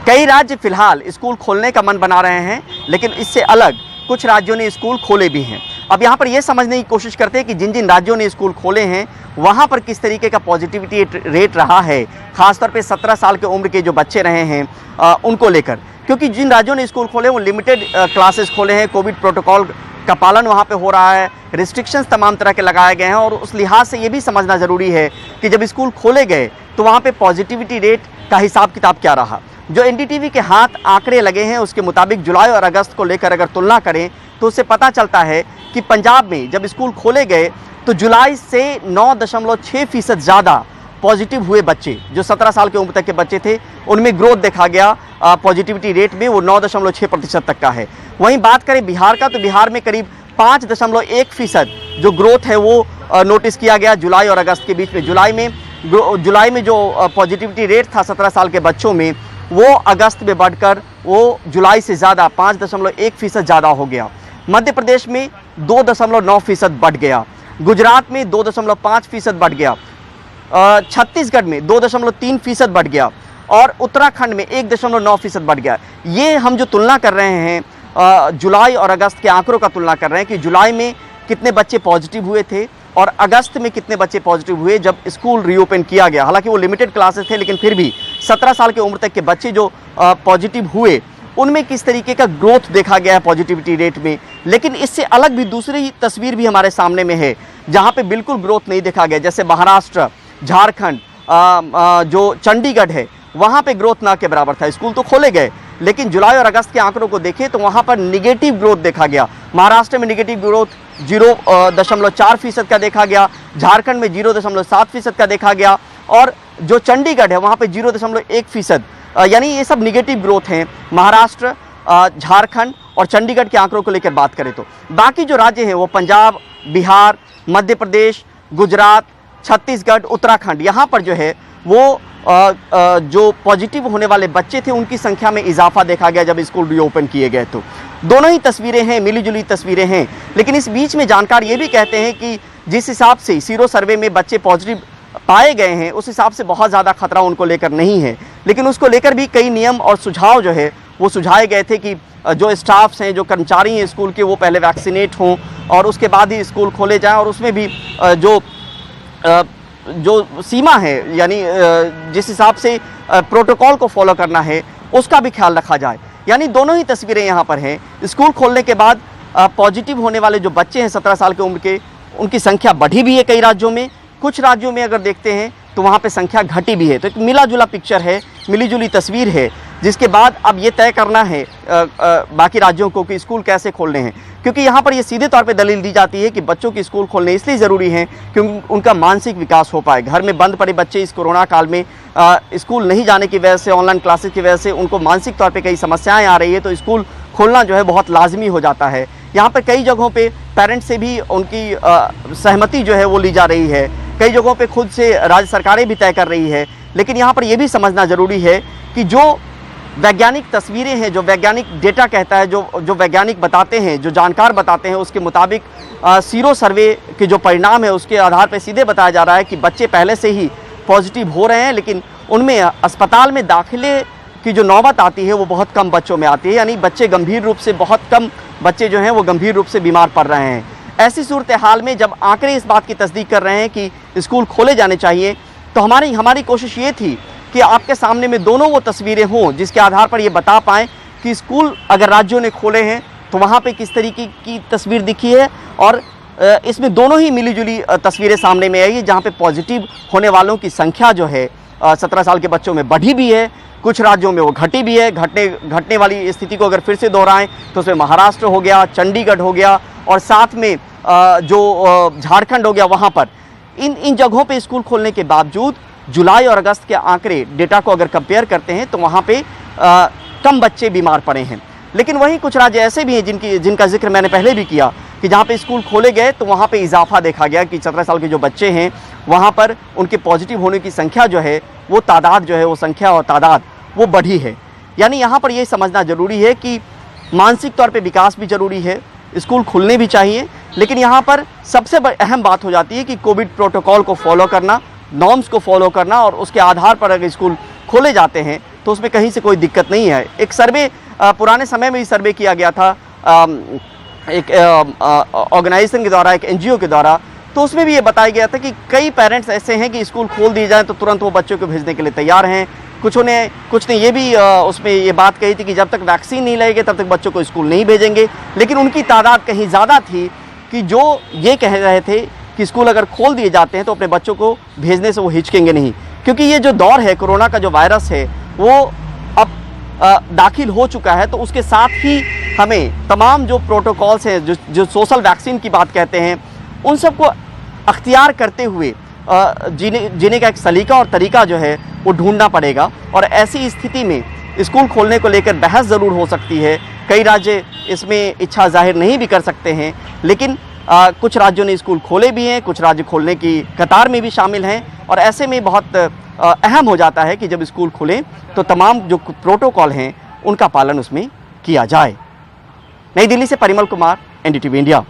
कई राज्य फिलहाल स्कूल खोलने का मन बना रहे हैं, लेकिन इससे अलग कुछ राज्यों ने स्कूल खोले भी हैं। अब यहाँ पर यह समझने की कोशिश करते हैं कि जिन जिन राज्यों ने स्कूल खोले हैं वहाँ पर किस तरीके का पॉजिटिविटी रेट रहा है, खासतौर पे 17 साल के उम्र के जो बच्चे रहे हैं उनको लेकर। क्योंकि जिन राज्यों ने स्कूल खोले वो लिमिटेड क्लासेस खोले हैं, कोविड प्रोटोकॉल का पालन वहाँ पे हो रहा है, रिस्ट्रिक्शंस तमाम तरह के लगाए गए हैं। और उस लिहाज से ये भी समझना ज़रूरी है कि जब स्कूल खोले गए तो वहाँ पे पॉजिटिविटी रेट का हिसाब किताब क्या रहा। जो एनडीटीवी के हाथ आंकड़े लगे हैं उसके मुताबिक जुलाई और अगस्त को लेकर अगर तुलना करें तो उससे पता चलता है कि पंजाब में जब स्कूल खोले गए तो जुलाई से 9.6% ज़्यादा पॉजिटिव हुए बच्चे, जो 17 साल के उम्र तक के बच्चे थे उनमें ग्रोथ देखा गया। पॉजिटिविटी रेट में वो 9.6% तक का है। वहीं बात करें बिहार का तो बिहार में करीब 5.1% जो ग्रोथ है वो नोटिस किया गया जुलाई और अगस्त के बीच में। जुलाई में जो पॉजिटिविटी रेट था 17 साल के बच्चों में वो अगस्त में बढ़कर वो जुलाई से ज़्यादा 5.1% ज़्यादा हो गया। मध्य प्रदेश में 2.9% बढ़ गया, गुजरात में 2.5% बढ़ गया, छत्तीसगढ़ में 2.3% बढ़ गया और उत्तराखंड में 1.9% बढ़ गया। ये हम जो तुलना कर रहे हैं जुलाई और अगस्त के आंकड़ों का तुलना कर रहे हैं कि जुलाई में कितने बच्चे पॉजिटिव हुए थे और अगस्त में कितने बच्चे पॉजिटिव हुए जब स्कूल रीओपन किया गया। हालांकि वो लिमिटेड क्लासेस थे, लेकिन फिर भी 17 साल के उम्र तक के बच्चे जो पॉजिटिव हुए उनमें किस तरीके का ग्रोथ देखा गया है पॉजिटिविटी रेट में। लेकिन इससे अलग भी दूसरी तस्वीर भी हमारे सामने में है जहाँ पे बिल्कुल ग्रोथ नहीं देखा गया, जैसे महाराष्ट्र, झारखंड, जो चंडीगढ़ है वहाँ पे ग्रोथ ना के बराबर था। स्कूल तो खोले गए लेकिन जुलाई और अगस्त के आंकड़ों को देखें तो वहाँ पर निगेटिव ग्रोथ देखा गया। महाराष्ट्र में निगेटिव ग्रोथ 0.4% का देखा गया, झारखंड में 0.7% का देखा गया और जो चंडीगढ़ है वहाँ पे 0.1%। यानी ये सब निगेटिव ग्रोथ हैं महाराष्ट्र, झारखंड और चंडीगढ़ के आंकड़ों को लेकर बात करें तो। बाकी जो राज्य हैं वो पंजाब, बिहार, मध्य प्रदेश, गुजरात, छत्तीसगढ़, उत्तराखंड, यहाँ पर जो है वो जो पॉजिटिव होने वाले बच्चे थे उनकी संख्या में इजाफा देखा गया जब स्कूल रीओपन किए गए। तो दोनों ही तस्वीरें हैं, मिली जुली तस्वीरें हैं। लेकिन इस बीच में जानकार ये भी कहते हैं कि जिस हिसाब से सीरो सर्वे में बच्चे पॉजिटिव पाए गए हैं उस हिसाब से बहुत ज़्यादा खतरा उनको लेकर नहीं है। लेकिन उसको लेकर भी कई नियम और सुझाव जो है वो सुझाए गए थे कि जो स्टाफ्स हैं, जो कर्मचारी हैं स्कूल के, वो पहले वैक्सीनेट हों और उसके बाद ही स्कूल खोले जाएँ। और उसमें भी जो सीमा है यानी जिस हिसाब से प्रोटोकॉल को फॉलो करना है उसका भी ख्याल रखा जाए। यानी दोनों ही तस्वीरें यहाँ पर हैं। स्कूल खोलने के बाद पॉजिटिव होने वाले जो बच्चे हैं 17 साल के उम्र के उनकी संख्या बढ़ी भी है कई राज्यों में। कुछ राज्यों में अगर देखते हैं तो वहाँ पे संख्या घटी भी है। तो एक मिला जुला पिक्चर है, मिली जुली तस्वीर है, जिसके बाद अब ये तय करना है बाकी राज्यों को कि स्कूल कैसे खोलने हैं। क्योंकि यहाँ पर ये सीधे तौर पे दलील दी जाती है कि बच्चों की स्कूल खोलने इसलिए ज़रूरी हैं क्योंकि उनका मानसिक विकास हो पाए। घर में बंद पड़े बच्चे इस कोरोना काल में स्कूल नहीं जाने की वजह से, ऑनलाइन क्लासेस की वजह से उनको मानसिक तौर पे कई समस्याएं आ रही है, तो स्कूल खोलना जो है बहुत लाजमी हो जाता है। यहाँ पर कई जगहों पे पेरेंट्स से भी उनकी सहमति जो है वो ली जा रही है, कई जगहों पे खुद से राज्य सरकारें भी तय कर रही है। लेकिन यहाँ पर यह भी समझना ज़रूरी है कि जो वैज्ञानिक तस्वीरें हैं, जो वैज्ञानिक डेटा कहता है, जो वैज्ञानिक बताते हैं, जो जानकार बताते हैं, उसके मुताबिक सीरो सर्वे के जो परिणाम है उसके आधार पर सीधे बताया जा रहा है कि बच्चे पहले से ही पॉजिटिव हो रहे हैं, लेकिन उनमें अस्पताल में दाखिले की जो नौबत आती है वो बहुत कम बच्चों में आती है। यानी बच्चे गंभीर रूप से, बहुत कम बच्चे जो हैं वो गंभीर रूप से बीमार पड़ रहे हैं। ऐसी सूरत हाल में जब आंकड़े इस बात की तस्दीक कर रहे हैं कि स्कूल खोले जाने चाहिए, तो हमारी कोशिश ये थी कि आपके सामने में दोनों वो तस्वीरें हों जिसके आधार पर ये बता पाएँ कि स्कूल अगर राज्यों ने खोले हैं तो वहाँ पे किस तरीके की तस्वीर दिखी है। और इसमें दोनों ही मिली जुली तस्वीरें सामने में आई है, जहाँ पे पॉजिटिव होने वालों की संख्या जो है 17 साल के बच्चों में बढ़ी भी है, कुछ राज्यों में वो घटी भी है। घटने वाली स्थिति को अगर फिर से दोहराएं तो उसमें महाराष्ट्र हो गया, चंडीगढ़ हो गया और साथ में जो झारखंड हो गया, वहाँ पर इन जगहों पे स्कूल खोलने के बावजूद जुलाई और अगस्त के आंकड़े डेटा को अगर कंपेयर करते हैं तो वहाँ पे कम बच्चे बीमार पड़े हैं। लेकिन वहीं कुछ राज्य ऐसे भी हैं जिनका जिक्र मैंने पहले भी किया कि जहाँ पे स्कूल खोले गए तो वहाँ पे इजाफा देखा गया कि 17 साल के जो बच्चे हैं वहाँ पर उनके पॉजिटिव होने की संख्या जो है वो तादाद जो है वो संख्या और तादाद वो बढ़ी है। यानी यहाँ पर ये समझना ज़रूरी है कि मानसिक तौर पे विकास भी ज़रूरी है, स्कूल खुलने भी चाहिए, लेकिन यहाँ पर सबसे अहम बात हो जाती है कि कोविड प्रोटोकॉल को फॉलो करना, नॉर्म्स को फॉलो करना और उसके आधार पर अगर स्कूल खोले जाते हैं तो उसमें कहीं से कोई दिक्कत नहीं है। एक सर्वे पुराने समय में भी सर्वे किया गया था एक ऑर्गेनाइजेशन के द्वारा, एक एनजीओ के द्वारा, तो उसमें भी ये बताया गया था कि कई पेरेंट्स ऐसे हैं कि स्कूल खोल दिए जाए तो तुरंत वो बच्चों को भेजने के लिए तैयार हैं। कुछ ने ये भी उसमें ये बात कही थी कि जब तक वैक्सीन नहीं लगेगी तब तक बच्चों को स्कूल नहीं भेजेंगे। लेकिन उनकी तादाद कहीं ज़्यादा थी कि जो ये कह रहे थे कि स्कूल अगर खोल दिए जाते हैं तो अपने बच्चों को भेजने से वो हिचकेंगे नहीं, क्योंकि ये जो दौर है, कोरोना का जो वायरस है वो अब दाखिल हो चुका है। तो उसके साथ ही हमें तमाम जो प्रोटोकॉल्स हैं, जो सोशल वैक्सीन की बात कहते हैं, उन सबको अख्तियार करते हुए जीने का एक सलीका और तरीका जो है वो ढूंढना पड़ेगा। और ऐसी स्थिति में स्कूल खोलने को लेकर बहस ज़रूर हो सकती है। कई राज्य इसमें इच्छा जाहिर नहीं भी कर सकते हैं, लेकिन कुछ राज्यों ने स्कूल खोले भी हैं, कुछ राज्य खोलने की कतार में भी शामिल हैं। और ऐसे में बहुत अहम हो जाता है कि जब स्कूल खुलें तो तमाम जो प्रोटोकॉल हैं उनका पालन उसमें किया जाए। नई दिल्ली से परिमल कुमार, NDTV इंडिया।